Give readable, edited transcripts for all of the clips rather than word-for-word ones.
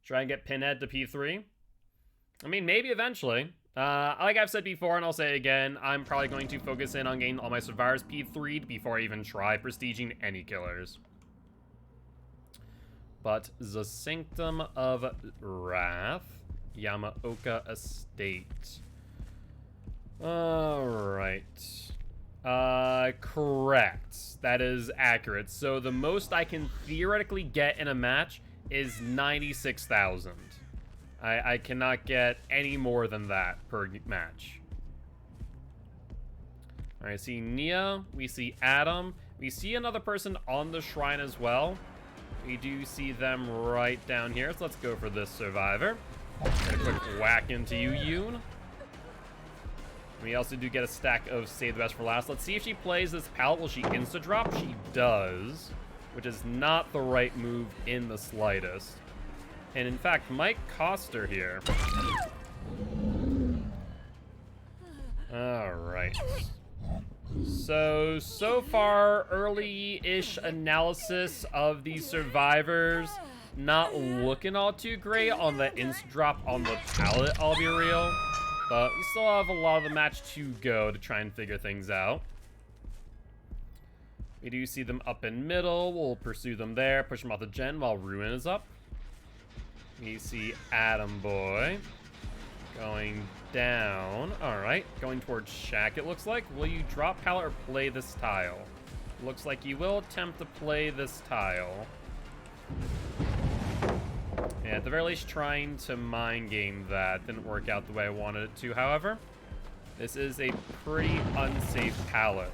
Try and get Pinhead to P3. I mean, maybe eventually. Like I've said before, and I'll say it again, I'm probably going to focus in on getting all my survivors P3'd before I even try prestiging any killers. But the Sanctum of Wrath, Yamaoka Estate. Alright. Correct. That is accurate. So the most I can theoretically get in a match is 96,000. I cannot get any more than that per match. Alright, I see Nia, we see Adam, we see another person on the shrine as well. We do see them right down here, so let's go for this survivor. Get a quick whack into you, Yoon. We also do get a stack of Save the Best for Last. Let's see if she plays this pallet. Will she insta-drop? She does, which is not the right move in the slightest. And in fact, might cost her here. Alright. So far, early-ish analysis of these survivors. Not looking all too great on the insta-drop on the pallet, I'll be real. But we still have a lot of the match to go to try and figure things out. We do see them up in middle. We'll pursue them there, push them off the gen while Ruin is up. We see Adam Boy going down. Alright, going towards Shaq, it looks like. Will you drop pallet or play this tile? Looks like you will attempt to play this tile. Yeah, at the very least, trying to mind game that. Didn't work out the way I wanted it to, however. This is a pretty unsafe pallet.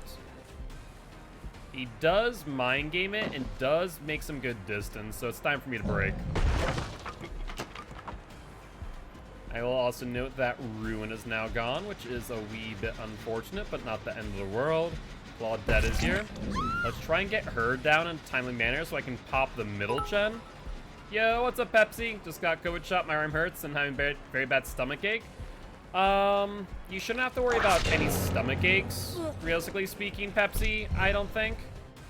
He does mind game it and does make some good distance, so it's time for me to break. I will also note that Ruin is now gone, which is a wee bit unfortunate, but not the end of the world. Claudette is here. Let's try and get her down in a timely manner so I can pop the middle gen. Yo, what's up, Pepsi? Just got COVID shot, my arm hurts, and having very bad stomach ache. You shouldn't have to worry about any stomach aches, realistically speaking, Pepsi, I don't think.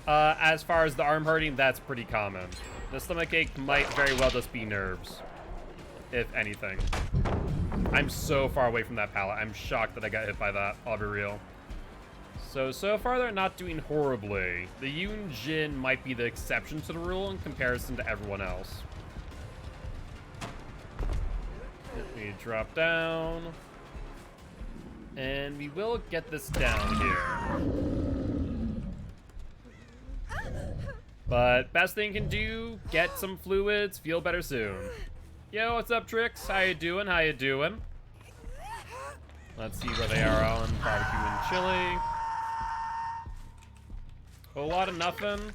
As far as the arm hurting, that's pretty common. The stomach ache might very well just be nerves, if anything. I'm so far away from that pallet. I'm shocked that I got hit by that, I'll be real. So far they're not doing horribly. The Yoon Jin might be the exception to the rule in comparison to everyone else. We drop down. And we will get this down here. But best thing you can do, get some fluids, feel better soon. Yo, what's up, Trix? How you doing? How you doing? Let's see where they are on barbecue and chili. A lot of nothing.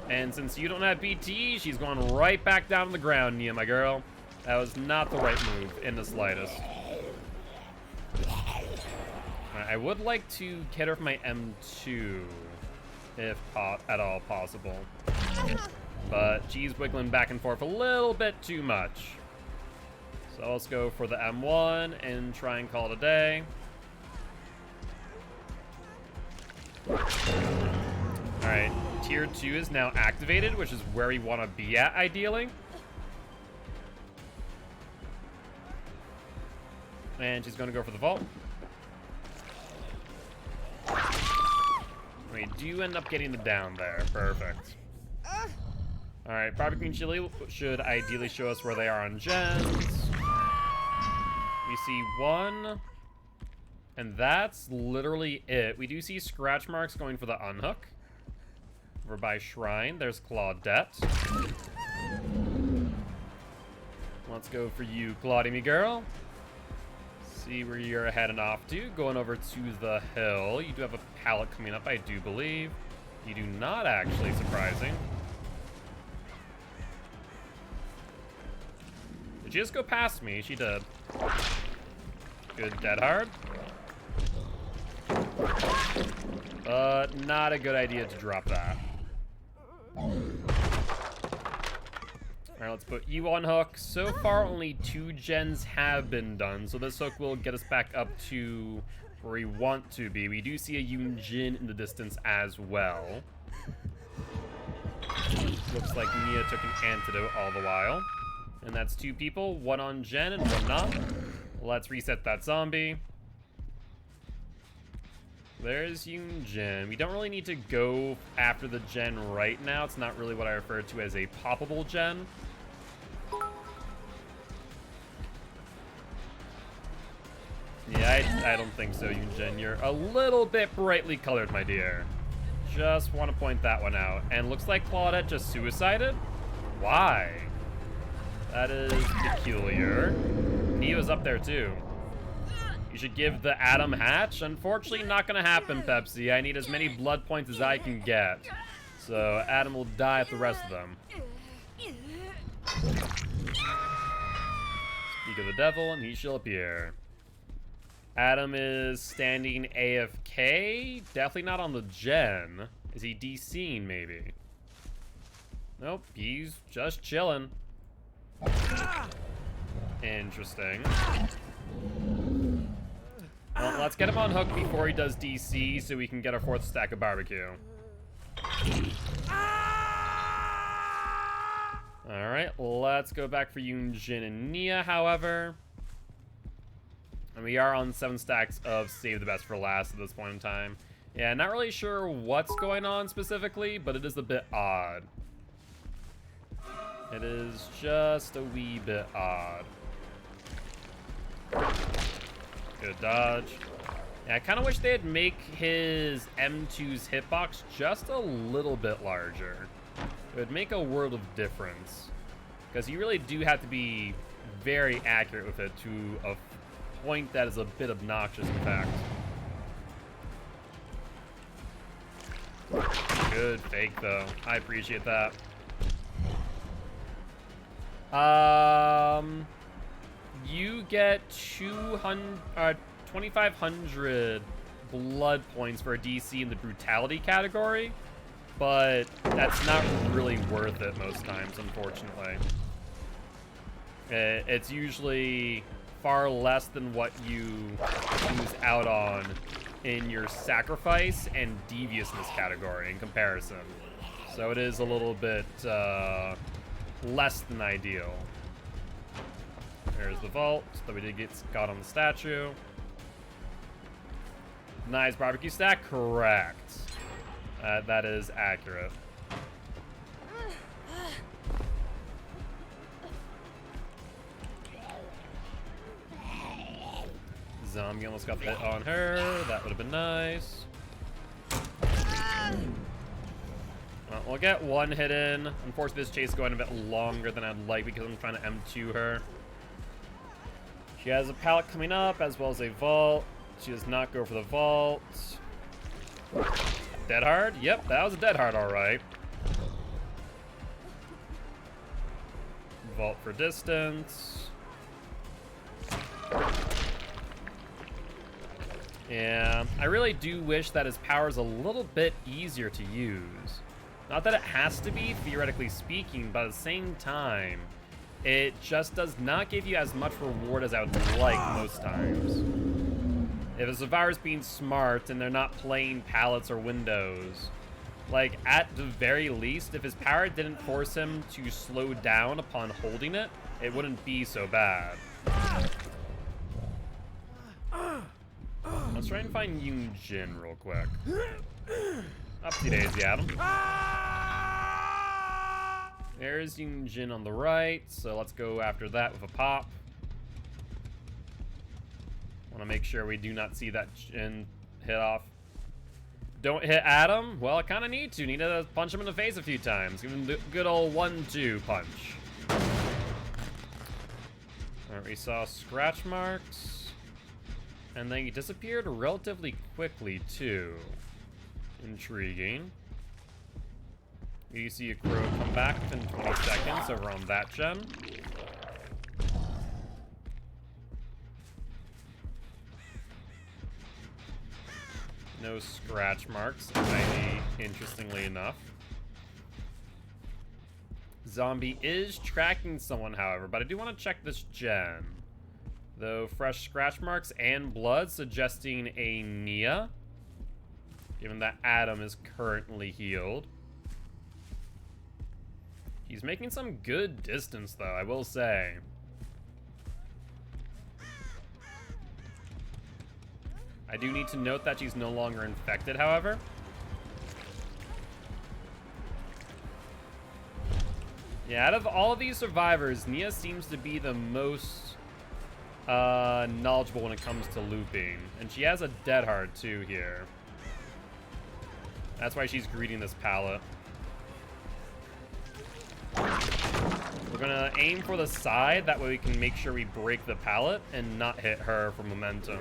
And since you don't have BT, she's going right back down to the ground, Nia, my girl. That was not the right move in the slightest. Right, I would like to get her for my M2, if at all possible. But she's wiggling back and forth a little bit too much. So let's go for the M1 and try and call it a day. Alright, tier 2 is now activated, which is where we want to be at, ideally. And she's going to go for the vault. We do end up getting the down there. Perfect. Alright, barbecue and chili should ideally show us where they are on gens. We see one. And that's literally it. We do see scratch marks going for the unhook. Over by Shrine. There's Claudette. Let's go for you, Claudie, me girl. See where you're heading off to. Going over to the hill. You do have a pallet coming up, I do believe. You do not, actually. Surprising. Did she just go past me? She did. Good dead hard. Not a good idea to drop that. Alright, let's put you on hook. So far, only 2 gens have been done, so this hook will get us back up to where we want to be. We do see a Yoon Jin in the distance as well. Looks like Nia took an antidote all the while. And that's 2 people, 1 on Gen and 1 not. Let's reset that zombie. There's Yoon Jin. We don't really need to go after the Gen right now. It's not really what I refer to as a poppable Gen. Yeah, I don't think so, Yoon Jin. You're a little bit brightly colored, my dear. Just want to point that one out. And looks like Claudette just suicided? Why? That is peculiar. He was up there too. You should give the Adam hatch. Unfortunately, not gonna happen, Pepsi. I need as many blood points as I can get. So Adam will die with the rest of them. Speak of the devil, and he shall appear. Adam is standing AFK. Definitely not on the Gen. Is he DCing, maybe? Nope, he's just chilling. Interesting. Well, let's get him on hook before he does DC so we can get our 4th stack of barbecue. Alright, let's go back for Yoon Jin and Nia, however. And we are on 7 stacks of Save the Best for Last at this point in time. Yeah, not really sure what's going on specifically, but it is a bit odd. It is just a wee bit odd. Good dodge. Yeah, I kind of wish they'd make his M2's hitbox just a little bit larger. It would make a world of difference. Because you really do have to be very accurate with it to a point that is a bit obnoxious, in fact. Good fake, though. I appreciate that. You get 2,500 blood points for a DC in the brutality category, but that's not really worth it most times, unfortunately. It's usually far less than what you lose out on in your sacrifice and deviousness category in comparison. So it is a little bit less than ideal. There's the vault that we did got on the statue. Nice barbecue stack, correct. That is accurate. Zombie almost got the hit on her. That would have been nice. Well, we'll get 1 hit in. Unfortunately, this chase is going a bit longer than I'd like because I'm trying to M2 her. She has a pallet coming up as well as a vault. She does not go for the vault. Dead hard? Yep, that was a dead hard, all right. Vault for distance. Yeah, I really do wish that his power is a little bit easier to use. Not that it has to be, theoretically speaking, but at the same time, it just does not give you as much reward as I would like most times. If a survivor's being smart and they're not playing pallets or windows, like, at the very least, if his power didn't force him to slow down upon holding it, it wouldn't be so bad. Let's try and find Yoon Jin real quick. Upsy daisy, Adam. There's Yoon Jin on the right, so let's go after that with a pop. Want to make sure we do not see that Jin hit off. Don't hit Adam? Well, I kind of need to. Need to punch him in the face a few times. Give him the good old 1-2 punch. Alright, we saw scratch marks. And then he disappeared relatively quickly, too. Intriguing. You see a crow come back within 20 seconds over on that gen. No scratch marks, interestingly enough. Zombie is tracking someone, however, but I do want to check this gen. Though fresh scratch marks and blood suggesting a Nia, given that Adam is currently healed. She's making some good distance, though, I will say. I do need to note that she's no longer infected, however. Yeah, out of all of these survivors, Nia seems to be the most knowledgeable when it comes to looping. And she has a dead heart, too, here. That's why she's greeting this pallet. We're gonna aim for the side, that way we can make sure we break the pallet and not hit her for momentum.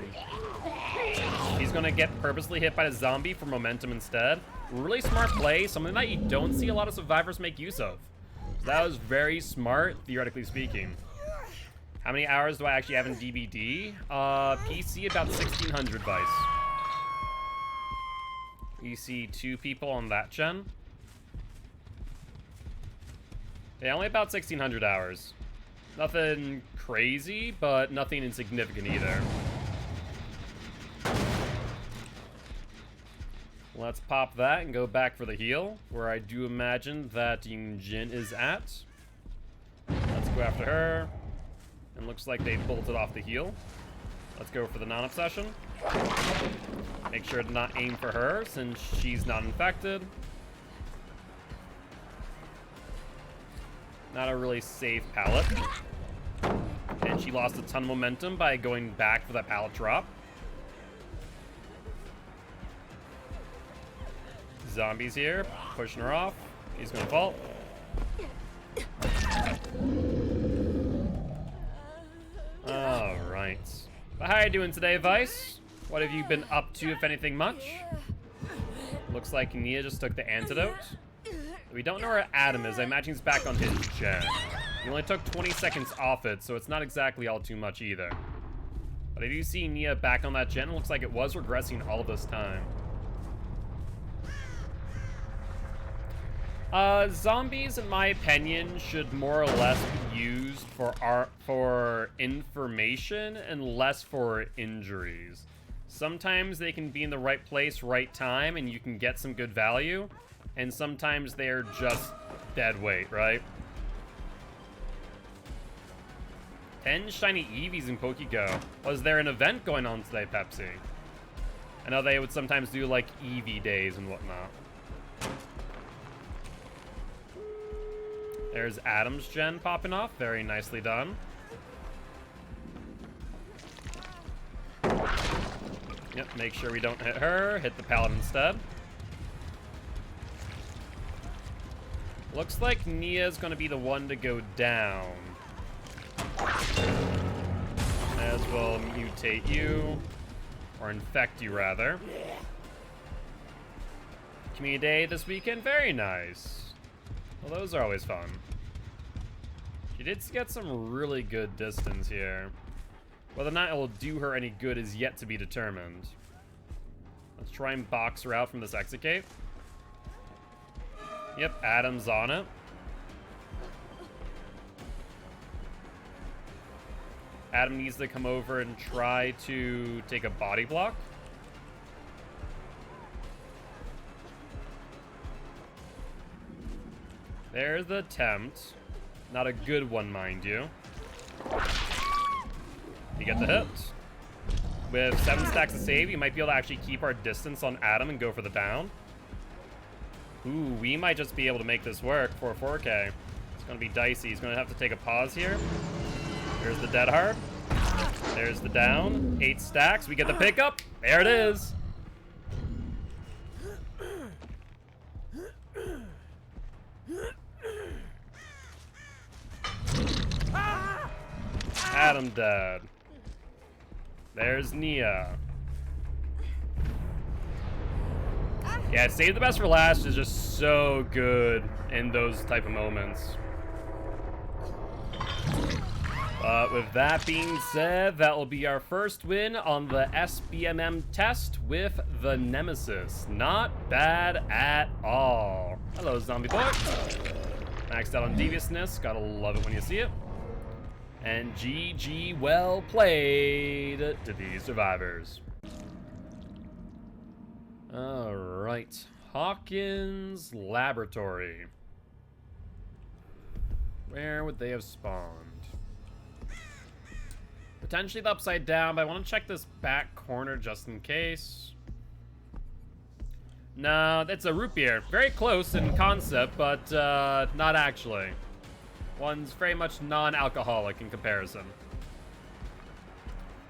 She's gonna get purposely hit by the zombie for momentum instead. Really smart play, something that you don't see a lot of survivors make use of. So that was very smart, theoretically speaking. How many hours do I actually have in DBD? PC about 1600 Vice. We see 2 people on that gen. Yeah, only about 1600 hours. Nothing crazy, but nothing insignificant either. Let's pop that and go back for the heal, where I do imagine that Yungjin is at. Let's go after her. And looks like they bolted off the heal. Let's go for the non-obsession. Make sure to not aim for her, since she's not infected. Not a really safe pallet. And she lost a ton of momentum by going back for that pallet drop. Zombies here, pushing her off. He's gonna fall. Alright. How are you doing today, Vice? What have you been up to, if anything much? Looks like Nia just took the antidote. We don't know where Adam is. I imagine he's back on his gen. He only took 20 seconds off it, so it's not exactly all too much either. But I do see Nia back on that gen. It looks like it was regressing all of this time. Zombies, in my opinion, should more or less be used for information and less for injuries. Sometimes they can be in the right place, right time, and you can get some good value. And sometimes they're just dead weight, right? 10 shiny Eevees in PokeGo. Was there an event going on today, Pepsi? I know they would sometimes do, like, Eevee days and whatnot. There's Adam's gen popping off. Very nicely done. Yep, make sure we don't hit her. Hit the pallet instead. Looks like Nia's gonna be the one to go down. May as well mutate you. Or infect you, rather. Community Day this weekend. Very nice. Well, those are always fun. She did get some really good distance here. Whether or not it will do her any good is yet to be determined. Let's try and box her out from this exit gate. Yep, Adam's on it. Adam needs to come over and try to take a body block. There's the attempt. Not a good one, mind you. You get the hit. With 7 stacks of save, you might be able to actually keep our distance on Adam and go for the down. Ooh, we might just be able to make this work for 4K. It's going to be dicey. He's going to have to take a pause here. There's the dead heart. There's the down. 8 stacks. We get the pickup. There it is. Adam dead. There's Nia. Yeah, save the best for last is just so good in those type of moments. But with that being said, that will be our first win on the SBMM test with the Nemesis. Not bad at all. Hello, zombie boy. Maxed out on deviousness. Gotta love it when you see it. And GG, well played to these survivors. Alright, Hawkins Laboratory. Where would they have spawned? Potentially the upside down, but I want to check this back corner just in case. No, that's a root beer. Very close in concept, but not actually. One's very much non-alcoholic in comparison.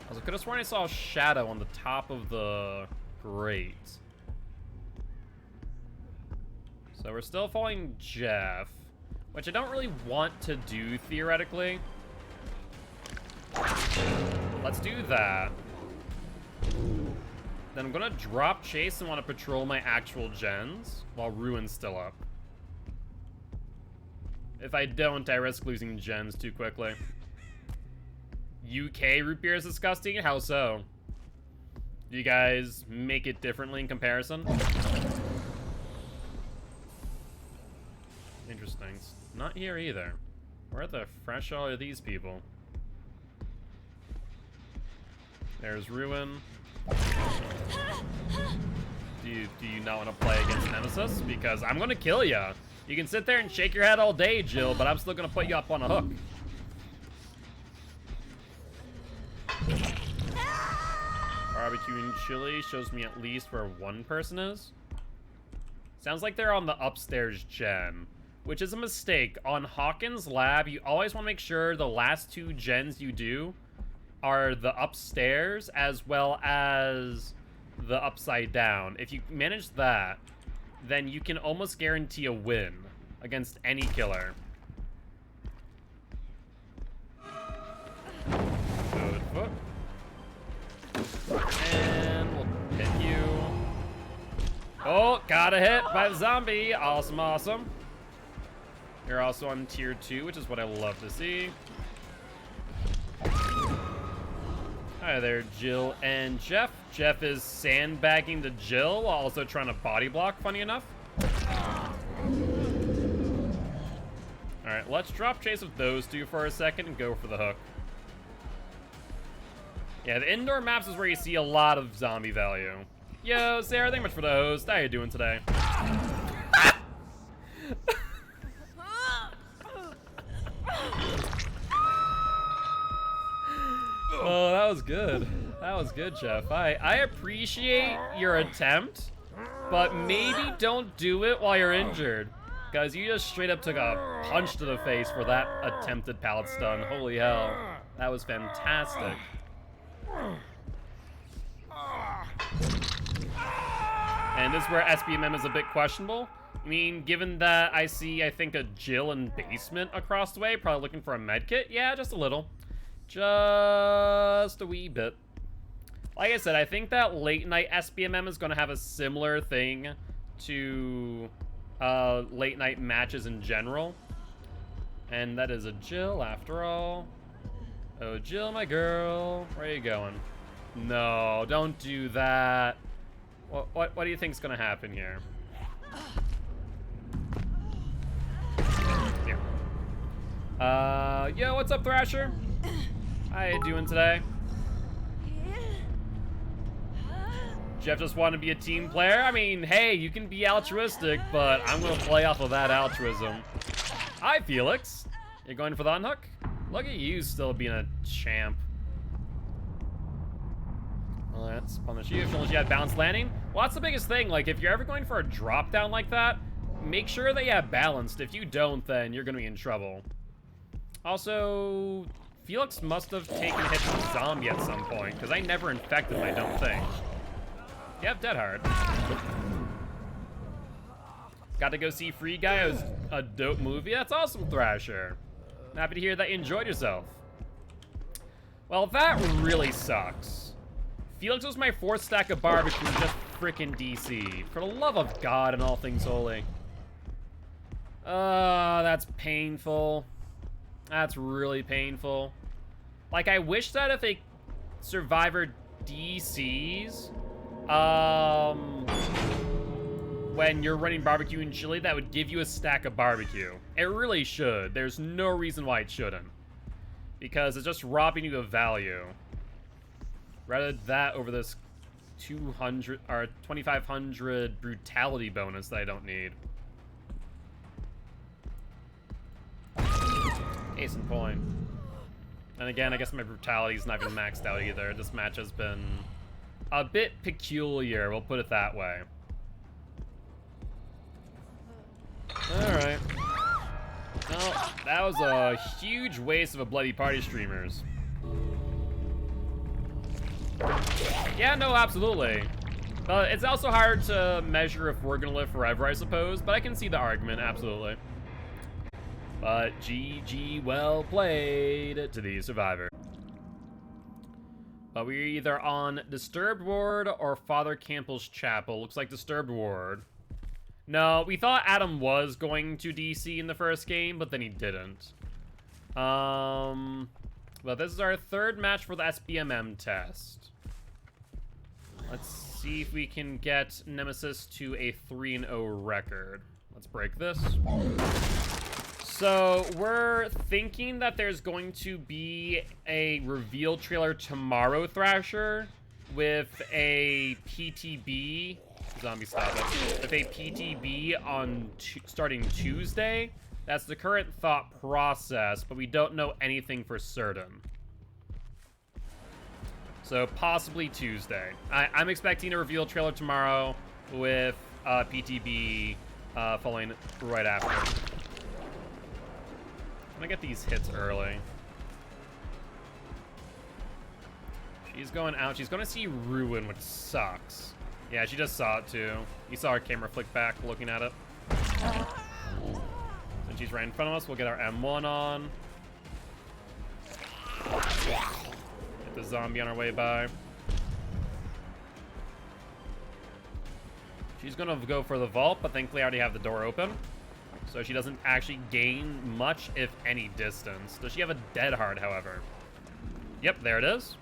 Also, could have sworn I saw a shadow on the top of the grate. So we're still following Jeff, which I don't really want to do theoretically. Let's do that. Then I'm gonna drop chase and want to patrol my actual gens while Ruin's still up. If I don't, I risk losing gens too quickly. UK root beer is disgusting? How so? Do you guys make it differently in comparison? Interesting. Not here either. Where the fresh are these people? There's Ruin. Do you not want to play against Nemesis? Because I'm gonna kill ya. You can sit there and shake your head all day, Jill, but I'm still gonna put you up on a hook. Barbecue and chili shows me at least where one person is. Sounds like they're on the upstairs gen, which is a mistake. On Hawkins' lab, you always want to make sure the last two gens you do are the upstairs as well as the upside down. If you manage that, then you can almost guarantee a win against any killer. Good foot. And we'll hit you. Oh, got a hit by the zombie. Awesome, awesome. You're also on tier 2, which is what I love to see. Hi there, Jill and Jeff. Jeff is sandbagging the Jill while also trying to body block, funny enough. Alright, let's drop chase with those two for a second and go for the hook. Yeah, the indoor maps is where you see a lot of zombie value. Yo, Sarah, thank you much for the host. How you doing today? Oh, that was good. That was good, Jeff. I appreciate your attempt, but maybe don't do it while you're injured. Because you just straight up took a punch to the face for that attempted pallet stun. Holy hell. That was fantastic. And this is where SBMM is a bit questionable. I mean, given that I see, I think, a Jill in basement across the way, probably looking for a med kit. Yeah, just a little. Just a wee bit. Like I said, I think that late night SBMM is going to have a similar thing to late night matches in general. And that is a Jill after all. Oh, Jill, my girl. Where are you going? No, don't do that. What do you think is going to happen here? Here. Yo, what's up, Thrasher? How you doing today? Jeff just wanted to be a team player. I mean, hey, you can be altruistic, but I'm going to play off of that altruism. Hi, Felix. You're going for the unhook? Look at you still being a champ. Let's punish you. As long as you have balanced landing. Well, that's the biggest thing. Like, if you're ever going for a drop down like that, make sure that you have balanced. If you don't, then you're going to be in trouble. Also, Felix must have taken hits from zombie at some point, because I never infected him, I don't think. You have Dead Hard. Got to go see Free Guy. It was a dope movie. That's awesome, Thrasher. I'm happy to hear that you enjoyed yourself. Well, that really sucks. Felix was my 4th stack of barbecue, just frickin' DC. For the love of God and all things holy. That's painful. That's really painful. Like, I wish that if a Survivor DCs, when you're running barbecue and chili, that would give you a stack of barbecue. It really should. There's no reason why it shouldn't. Because it's just robbing you of value. Rather that over this 200 or 2500 brutality bonus that I don't need. Case in point. And again, I guess my brutality is not even maxed out either. This match has been a bit peculiar, we'll put it that way. Alright. Well, that was a huge waste of a bloody party streamers. Yeah, no, absolutely. But it's also hard to measure if we're gonna live forever, I suppose, but I can see the argument, absolutely. But GG, well played to the survivor. But we're either on Disturbed Ward or Father Campbell's Chapel. Looks like Disturbed Ward. No, we thought Adam was going to DC in the first game, but then he didn't. But this is our third match for the SBMM test. Let's see if we can get Nemesis to a 3-0 record. Let's break this. So, we're thinking that there's going to be a reveal trailer tomorrow, Thrasher, with a PTB, zombie stop it, with a PTB on starting Tuesday. That's the current thought process, but we don't know anything for certain. So, possibly Tuesday. I'm expecting a reveal trailer tomorrow with PTB following right after. I'm gonna get these hits early. She's going out. She's gonna see Ruin, which sucks. Yeah, she just saw it too. You saw her camera flick back looking at it. Since she's right in front of us, we'll get our M1 on. Get the zombie on our way by. She's gonna go for the vault, but thankfully I already have the door open. So she doesn't actually gain much, if any, distance. Does she have a dead heart, however? Yep, there it is.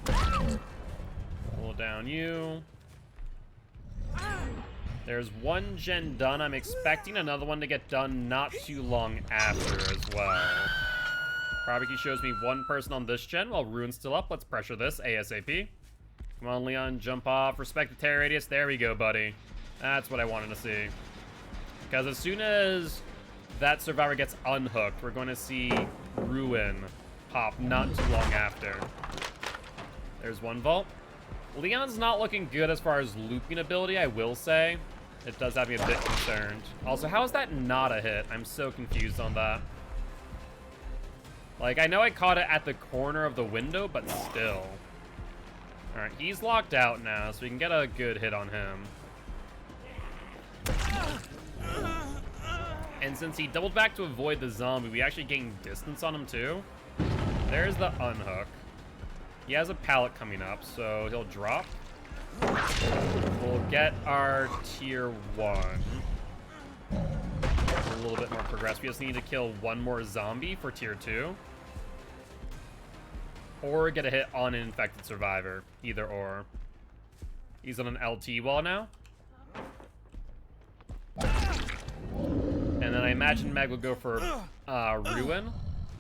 Pull down you. There's one gen done. I'm expecting another one to get done not too long after as well. Barbecue shows me one person on this gen while Ruin's still up. Let's pressure this ASAP. Come on, Leon, jump off. Respect the tear radius. There we go, buddy. That's what I wanted to see. Because as soon as that survivor gets unhooked, we're going to see Ruin pop not too long after. There's one vault. Leon's not looking good as far as looping ability, I will say. It does have me a bit concerned. Also, how is that not a hit? I'm so confused on that. Like, I know I caught it at the corner of the window, but still. Alright, he's locked out now, so we can get a good hit on him. And since he doubled back to avoid the zombie, we actually gained distance on him too. There's the unhook. He has a pallet coming up, so he'll drop. We'll get our tier 1. A little bit more progressed. We just need to kill one more zombie for tier 2. Or get a hit on an infected survivor. Either or. He's on an LT wall now. And then I imagine Meg will go for Ruin.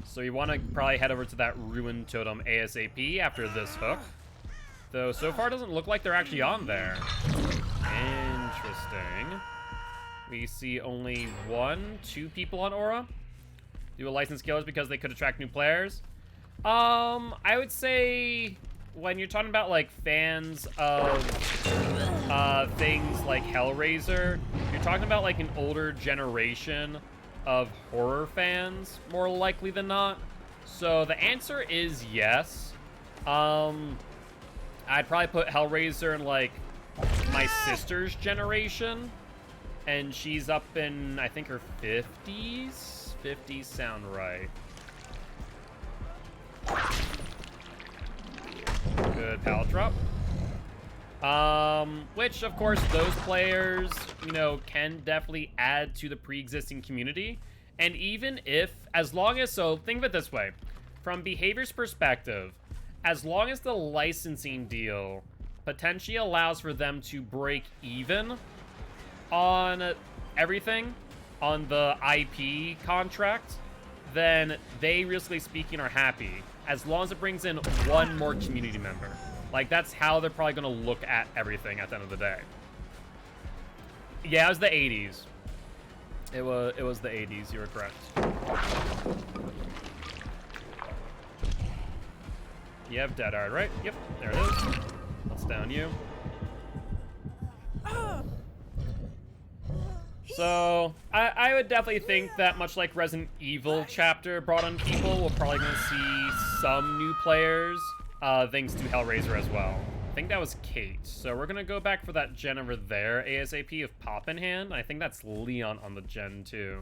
So you want to probably head over to that Ruin totem ASAP after this hook. Though so far it doesn't look like they're actually on there. Interesting. We see only 2 people on Aura. Do a license killers because they could attract new players. I would say when you're talking about like fans of things like Hellraiser, you're talking about like an older generation of horror fans, more likely than not. So the answer is yes. I'd probably put Hellraiser in like my sister's generation, and she's up in I think her 50s. 50s sound right. Good pallet drop. Which, of course, those players, you know, can definitely add to the pre-existing community. And even if, as long as, so think of it this way. From Behavior's perspective, as long as the licensing deal potentially allows for them to break even on everything, on the IP contract, then they, realistically speaking, are happy. As long as it brings in one more community member. Like, that's how they're probably going to look at everything at the end of the day. Yeah, it was the 80s. It was the 80s, you were correct. You have Dead Hard, right? Yep, there it is. Let's down you. So, I would definitely think that much like Resident Evil chapter brought on people, we're probably going to see some new players, thanks to Hellraiser as well. I think that was Kate. So we're going to go back for that gen over there, ASAP, of Pop in hand. I think that's Leon on the gen too.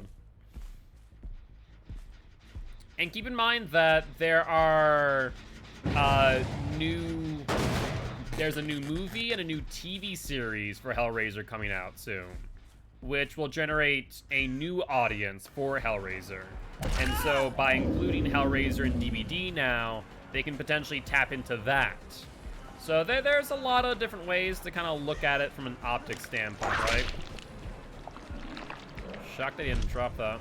And keep in mind that there are there's a new movie and a new TV series for Hellraiser coming out soon, which will generate a new audience for Hellraiser. And so by including Hellraiser in DVD now, they can potentially tap into that. So there's a lot of different ways to kind of look at it from an optics standpoint, right? Shocked they didn't drop that.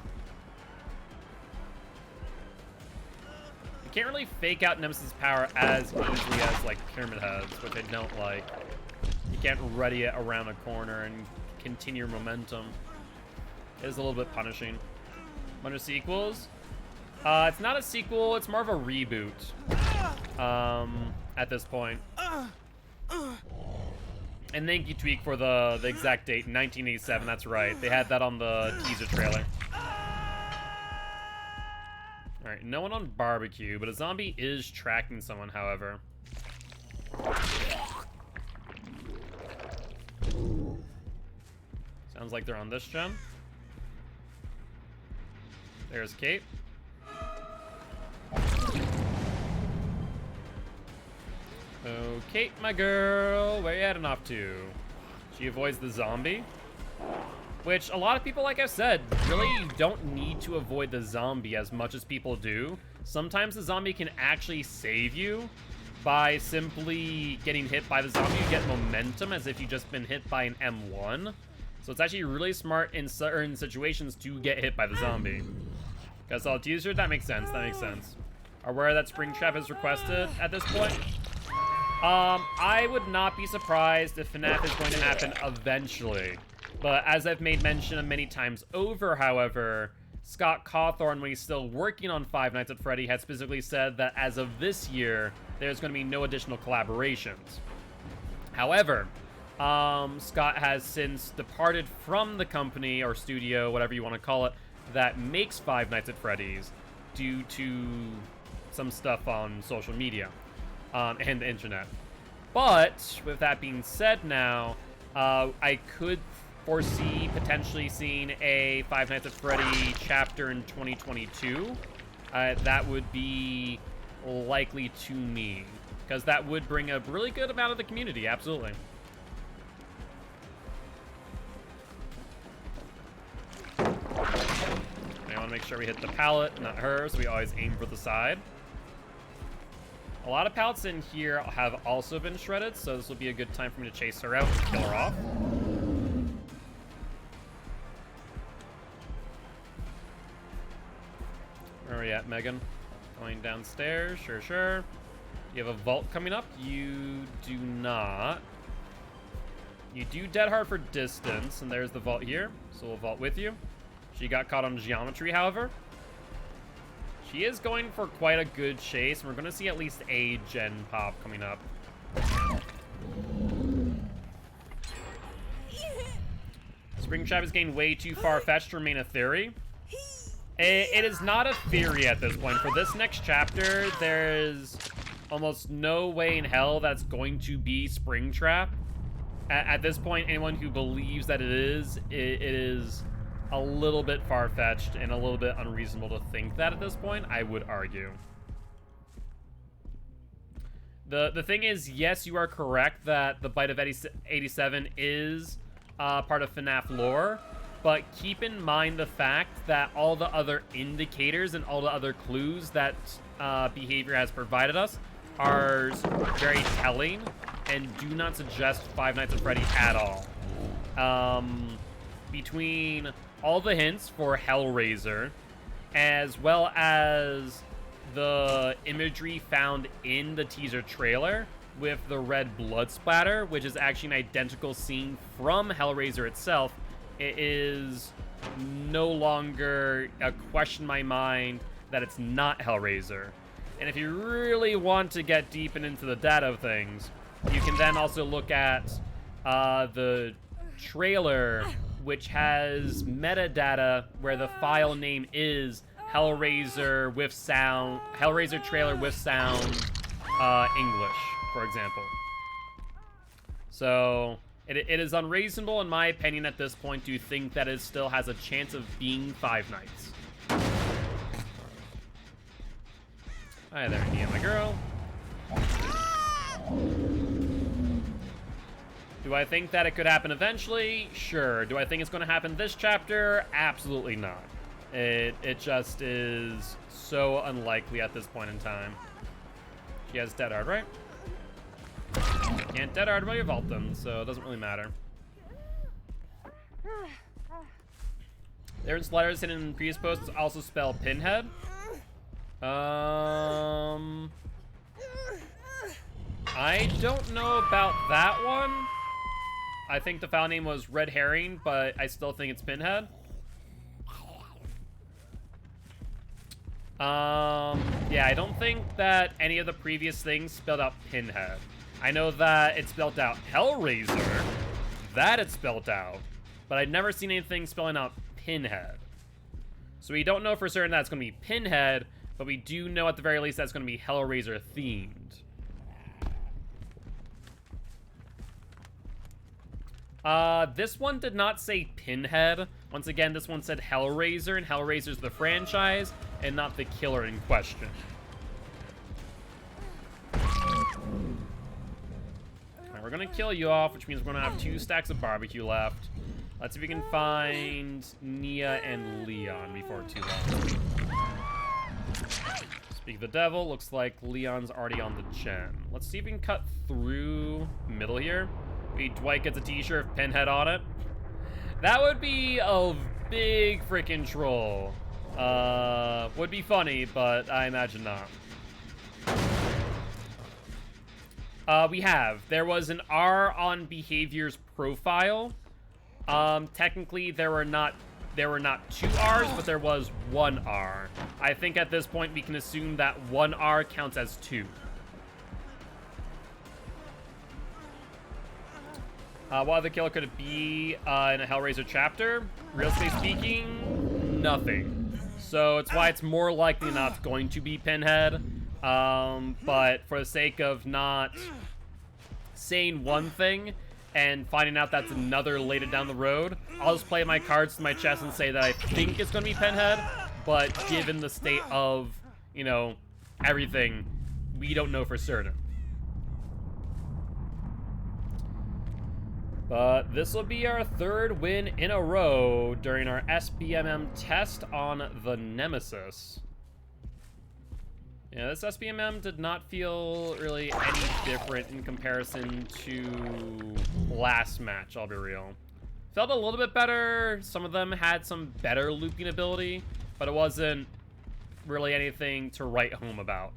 You can't really fake out Nemesis' power as easily as, like, Pyramid Heads, which I don't like. You can't ready it around a corner and continue your momentum. It is a little bit punishing. Bunch of sequels? It's not a sequel, it's more of a reboot. At this point. And thank you, Tweak, for the exact date, 1987, that's right. They had that on the teaser trailer. Alright, no one on barbecue, but a zombie is tracking someone, however. Sounds like they're on this gen. There's Kate. Okay, my girl, where you heading off to? She avoids the zombie, which a lot of people, like I said, really don't need to avoid the zombie as much as people do. Sometimes the zombie can actually save you by simply getting hit by the zombie. You get momentum as if you've just been hit by an M1. So it's actually really smart in certain situations to get hit by the zombie. Because all teaser, that makes sense, that makes sense. Aware that Springtrap is requested at this point? I would not be surprised if FNAF is going to happen eventually. But as I've made mention of many times over, however, Scott Cawthorne, when he's still working on Five Nights at Freddy, had specifically said that as of this year, there's going to be no additional collaborations. However, Scott has since departed from the company or studio, whatever you want to call it, that makes Five Nights at Freddy's due to some stuff on social media. And the internet. But with that being said now, I could foresee potentially seeing a Five Nights at Freddy chapter in 2022. That would be likely to me, because that would bring a really good amount of the community, absolutely. I want to make sure we hit the pallet, not her, so we always aim for the side. A lot of pallets in here have also been shredded, so this will be a good time for me to chase her out and kill her off. Where are we at, Megan? Going downstairs, sure. You have a vault coming up? You do not. You do Dead Hard for distance, and there's the vault here, so we'll vault with you. She got caught on geometry, however. She is going for quite a good chase, and we're going to see at least a gen pop coming up. Springtrap is getting way too far-fetched to remain a theory. It is not a theory at this point. For this next chapter, there's almost no way in hell that's going to be Springtrap. At this point, anyone who believes that it is a little bit far-fetched and a little bit unreasonable to think that at this point, I would argue. The thing is, yes, you are correct that the Bite of 87 is part of FNAF lore, but keep in mind the fact that all the other indicators and all the other clues that Behavior has provided us are very telling and do not suggest Five Nights at Freddy at all. Between all the hints for Hellraiser, as well as the imagery found in the teaser trailer with the red blood splatter, which is actually an identical scene from Hellraiser itself, it is no longer a question in my mind that it's not Hellraiser. And if you really want to get deep into the data of things, you can then also look at the trailer, which has metadata where the file name is Hellraiser with sound, Hellraiser trailer with sound English, for example. So it is unreasonable, in my opinion, at this point, to think that it still has a chance of being Five Nights. Hi there, Nia, my girl. Do I think that it could happen eventually? Sure. Do I think it's going to happen this chapter? Absolutely not. It just is so unlikely at this point in time. She has Dead Hard, right? Can't Dead Hard while you vault them, so it doesn't really matter. There in letters hidden in previous posts also spell Pinhead. I don't know about that one. I think the file name was Red Herring, but I still think it's Pinhead. Yeah, I don't think that any of the previous things spelled out Pinhead. I know that it spelled out Hellraiser. That it spelled out. But I'd never seen anything spelling out Pinhead. So we don't know for certain that it's going to be Pinhead, but we do know at the very least that it's going to be Hellraiser themed. This one did not say Pinhead. Once again, this one said Hellraiser, and Hellraiser's the franchise, and not the killer in question. Alright, we're gonna kill you off, which means we're gonna have 2 stacks of barbecue left. Let's see if we can find Nia and Leon before too long. Speak of the devil, looks like Leon's already on the gen. Let's see if we can cut through middle here. Maybe Dwight gets a t-shirt with Pinhead on it. That would be a big freaking troll. Would be funny, but I imagine not. There was an R on Behavior's profile. Technically there were not 2 R's, but there was 1 R. I think at this point we can assume that 1 R counts as 2. What other killer could it be in a Hellraiser chapter? Realistically speaking, nothing. So it's why it's more likely not going to be Pinhead. But for the sake of not saying one thing and finding out that's another later down the road, I'll just play my cards to my chest and say that I think it's going to be Pinhead. But given the state of, you know, everything, we don't know for certain. But this will be our 3rd win in a row during our SBMM test on the Nemesis. Yeah, this SBMM did not feel really any different in comparison to last match, I'll be real. Felt a little bit better. Some of them had some better looping ability, but it wasn't really anything to write home about.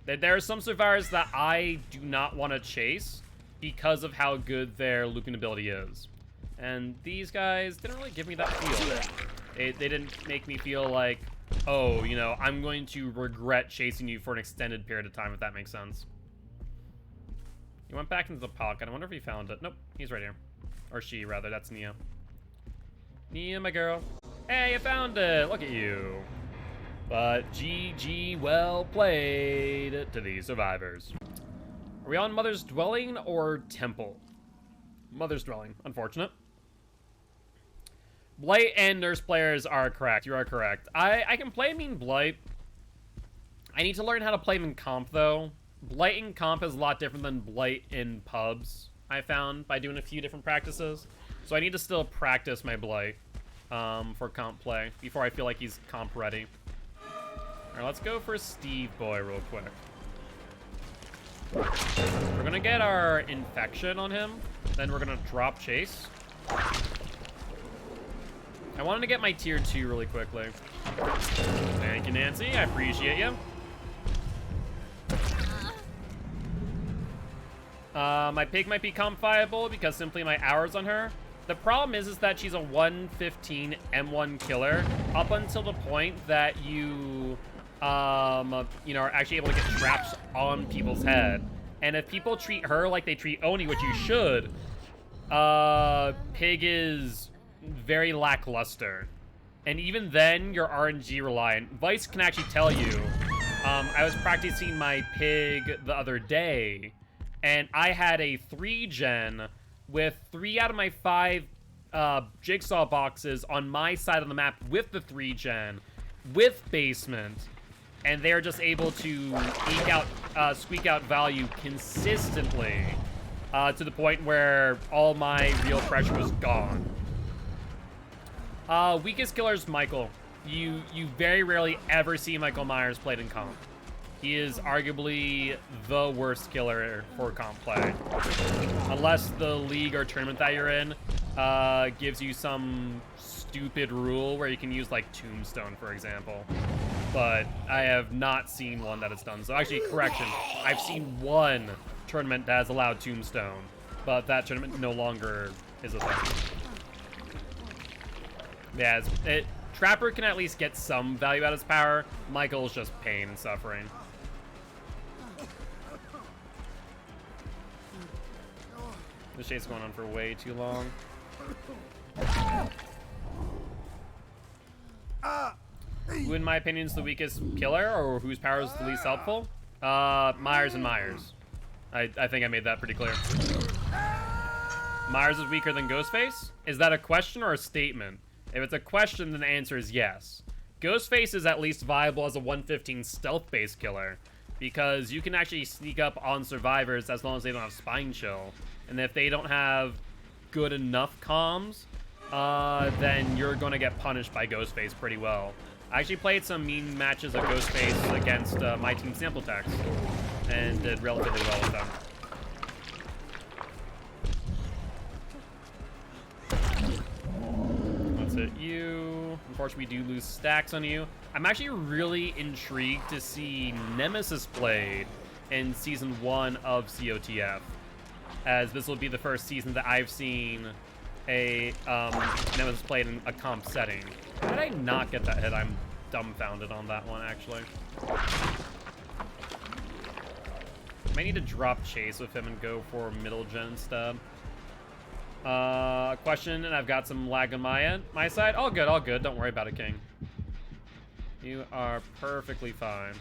There are some survivors that I do not want to chase because of how good their looping ability is. And these guys didn't really give me that feel. They didn't make me feel like, oh, you know, I'm going to regret chasing you for an extended period of time, if that makes sense. He went back into the pocket. I wonder if he found it. Nope, he's right here. Or she, rather. That's Nia. Nia, my girl. Hey, you found it! Look at you. But GG, well played to these survivors. Are we on Mother's Dwelling or Temple? Mother's Dwelling. Unfortunate. Blight and Nurse players are correct. You are correct. I can play him in Blight. I need to learn how to play him in Comp, though. Blight in Comp is a lot different than Blight in pubs, I found, by doing a few different practices. So I need to still practice my Blight for Comp play before I feel like he's Comp ready. Alright, let's go for Steve Boy real quick. We're gonna get our infection on him, then we're gonna drop chase. I wanted to get my tier 2 really quickly. Thank you, Nancy. I appreciate you. My pig might be comp viable because simply my hours on her. The problem is that she's a 115 M1 killer up until the point that you are actually able to get traps on people's head. And if people treat her like they treat Oni, which you should, Pig is very lackluster. And even then, you're RNG reliant. Vice can actually tell you. I was practicing my Pig the other day, and I had a 3-gen with 3 out of my 5 jigsaw boxes on my side of the map with the 3-gen, with basement, and they're just able to squeak out value consistently to the point where all my real pressure was gone. Weakest killer is Michael. You very rarely ever see Michael Myers played in comp. He is arguably the worst killer for comp play. Unless the league or tournament that you're in gives you some stupid rule where you can use, like, Tombstone, for example. But I have not seen one that has done so. Actually, correction. I've seen one tournament that has allowed Tombstone, but that tournament no longer is a thing. Yeah, Trapper can at least get some value out of his power. Michael's just pain and suffering. This chase's going on for way too long. Who, in my opinion, is the weakest killer, or whose power is the least helpful? Myers and Myers. I think I made that pretty clear. Myers is weaker than Ghostface? Is that a question or a statement? If it's a question, then the answer is yes. Ghostface is at least viable as a 115 stealth-based killer, because you can actually sneak up on survivors as long as they don't have Spine Chill. And if they don't have good enough comms, then you're going to get punished by Ghostface pretty well. I actually played some mean matches of Ghostface against my team Sample Text, and did relatively well with them. That's it, you. Unfortunately, we do lose stacks on you. I'm actually really intrigued to see Nemesis played in Season 1 of COTF, as this will be the first season that I've seen a Nemesis played in a comp setting. How did I not get that hit? I'm dumbfounded on that one, actually. I might need to drop chase with him and go for middle gen instead. Question, and I've got some lag on my side. All good, all good. Don't worry about it, King. You are perfectly fine.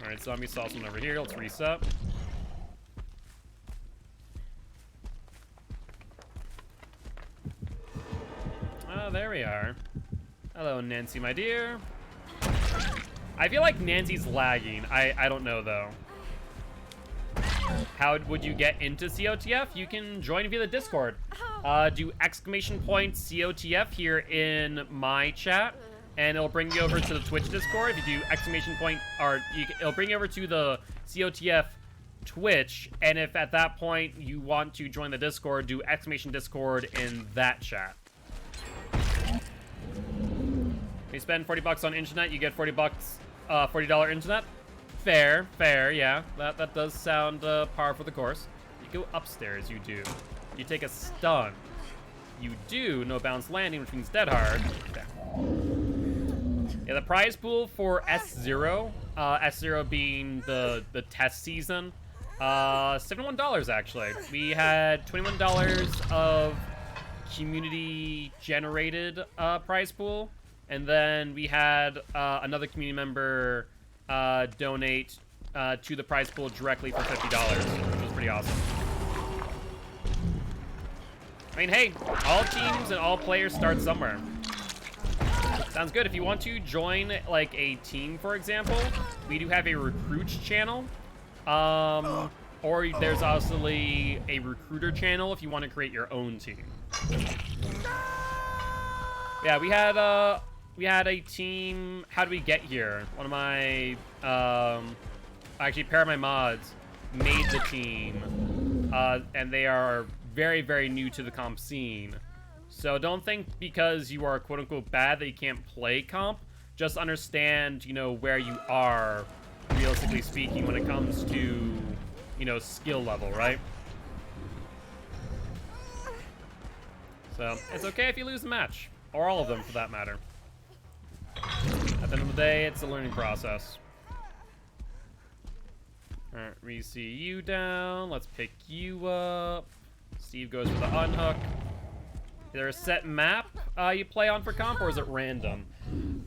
Alright, zombie saw someone over here. Let's reset. Oh, there we are. Hello, Nancy, my dear. I feel like Nancy's lagging. I don't know, though. How would you get into COTF? You can join via the Discord. Do exclamation point COTF here in my chat, and it'll bring you over to the Twitch Discord. If you do exclamation point, or it'll bring you over to the COTF Twitch, and if at that point you want to join the Discord, do exclamation Discord in that chat. If you spend 40 bucks on internet, you get 40 bucks, $40 internet. Fair, yeah. That does sound par for the course. You go upstairs, you do. You take a stun. You do no bounce landing, which means dead hard. Yeah, the prize pool for S0, S0 being the test season, $71 actually. We had $21 of community generated prize pool, and then we had another community member donate to the prize pool directly for $50, which was pretty awesome. I mean, hey, all teams and all players start somewhere. Sounds good. If you want to join, like, a team, for example, we do have a recruits channel. Or there's also a recruiter channel if you want to create your own team. Yeah, we had a team. How did we get here? One of my actually, a pair of my mods made the team, and they are very, very new to the comp scene. So don't think because you are quote unquote bad that you can't play comp. Just understand, you know, where you are, realistically speaking, when it comes to you know, skill level, right? So, it's okay if you lose the match. Or all of them, for that matter. At the end of the day, it's a learning process. Alright, we see you down. Let's pick you up. Steve goes for the unhook. Is there a set map you play on for comp, or is it random?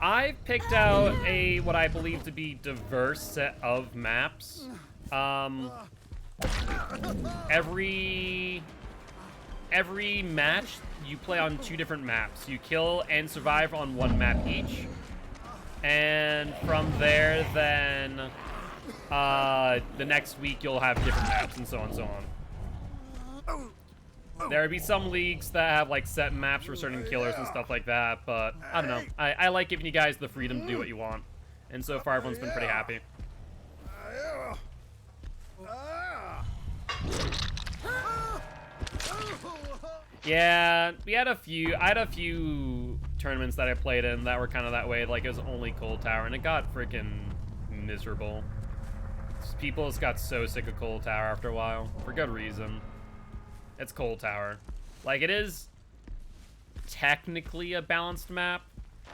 I've picked out a what I believe to be diverse set of maps. Every match you play on 2 different maps. You kill and survive on 1 map each, and from there, then the next week you'll have different maps and so on and so on. There would be some leagues that have like set maps for certain killers and stuff like that, but I don't know. I like giving you guys the freedom to do what you want, and so far everyone's been pretty happy. Yeah, I had a few tournaments that I played in that were kind of that way. Like, it was only Cold Tower, and it got freaking miserable. People just got so sick of Cold Tower after a while, for good reason. It's Cold Tower. Like, it is technically a balanced map,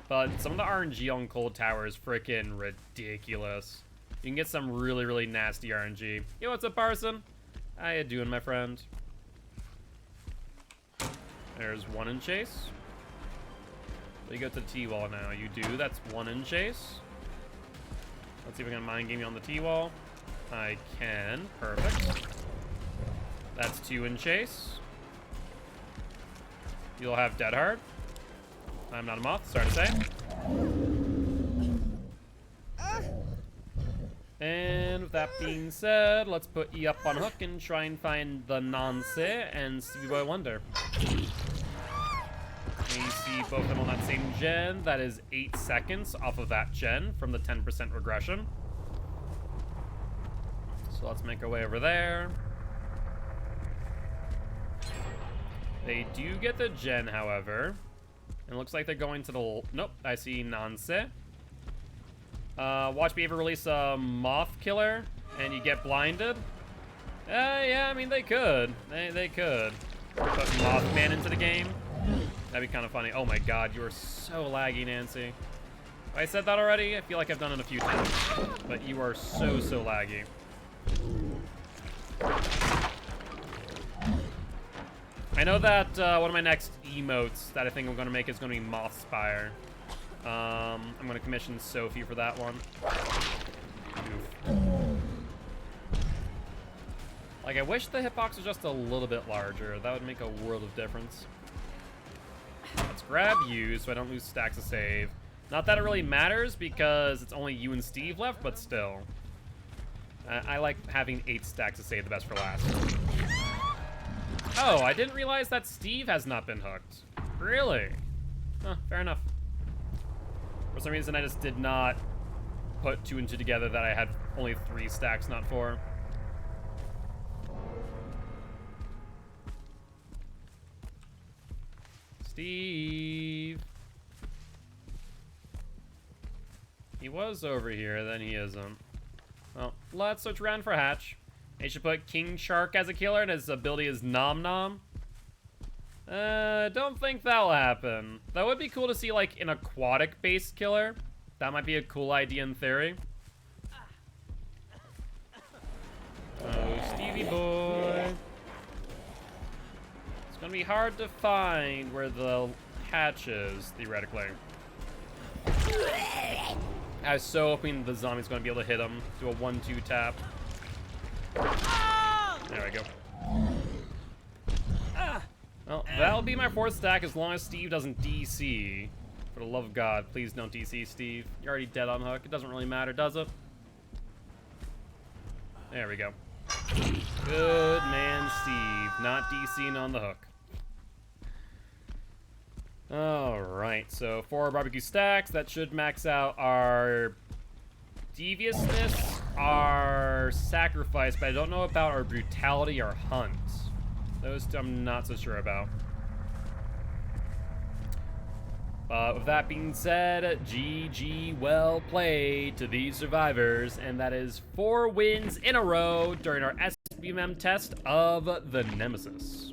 but some of the RNG on Cold Tower is freaking ridiculous. You can get some really, really nasty RNG. Yo, what's up, Parson? How you doing, my friend? There's 1 in chase. So you go to the T-wall now. You do. That's 1 in chase. Let's see if I can mind game you on the T-wall. I can. Perfect. That's 2 in chase. You'll have Dead Hard. I'm not a moth. Sorry to say. And with that being said, let's put E up on hook and try and find the Nonce and Stevie Boy Wonder. And you see both of them on that same gen. That is 8 seconds off of that gen from the 10% regression. So let's make our way over there. They do get the gen, however. And it looks like they're going to the... Nope, I see Nonce. Watch me ever release a Moth Killer and you get blinded. Yeah, I mean, they could. They could. Put Mothman into the game. That'd be kind of funny. Oh my god, you are so laggy, Nancy. I said that already? I feel like I've done it a few times. But you are so laggy. I know that one of my next emotes that I think I'm going to make is going to be Moth Spire. I'm going to commission Sophie for that one. Like, I wish the hitbox was just a little bit larger. That would make a world of difference. Let's grab you so I don't lose stacks of save. Not that it really matters because it's only you and Steve left, but still. I like having 8 stacks of save the best for last. Oh, I didn't realize that Steve has not been hooked. Really? Huh, fair enough. For some reason, I just did not put 2 and 2 together that I had only 3 stacks, not 4. Steve. He was over here, then he isn't. Well, let's search around for Hatch. They should put King Shark as a killer, and his ability is Nom Nom. Don't think that'll happen. That would be cool to see, like, an aquatic-based killer. That might be a cool idea in theory. Oh, Stevie boy. It's gonna be hard to find where the hatch is, theoretically. I was so hoping the zombie's gonna be able to hit him. Do a 1-2 tap. There we go. Well, that'll be my 4th stack as long as Steve doesn't DC. For the love of God, please don't DC, Steve. You're already dead on hook. It doesn't really matter, does it? There we go. Good man, Steve. Not DCing on the hook. Alright, so 4 barbecue stacks. That should max out our deviousness, our sacrifice, but I don't know about our brutality or hunt. Those two I'm not so sure about. But with that being said, GG, well played to these survivors, and that is 4 wins in a row during our HPMM test of the Nemesis.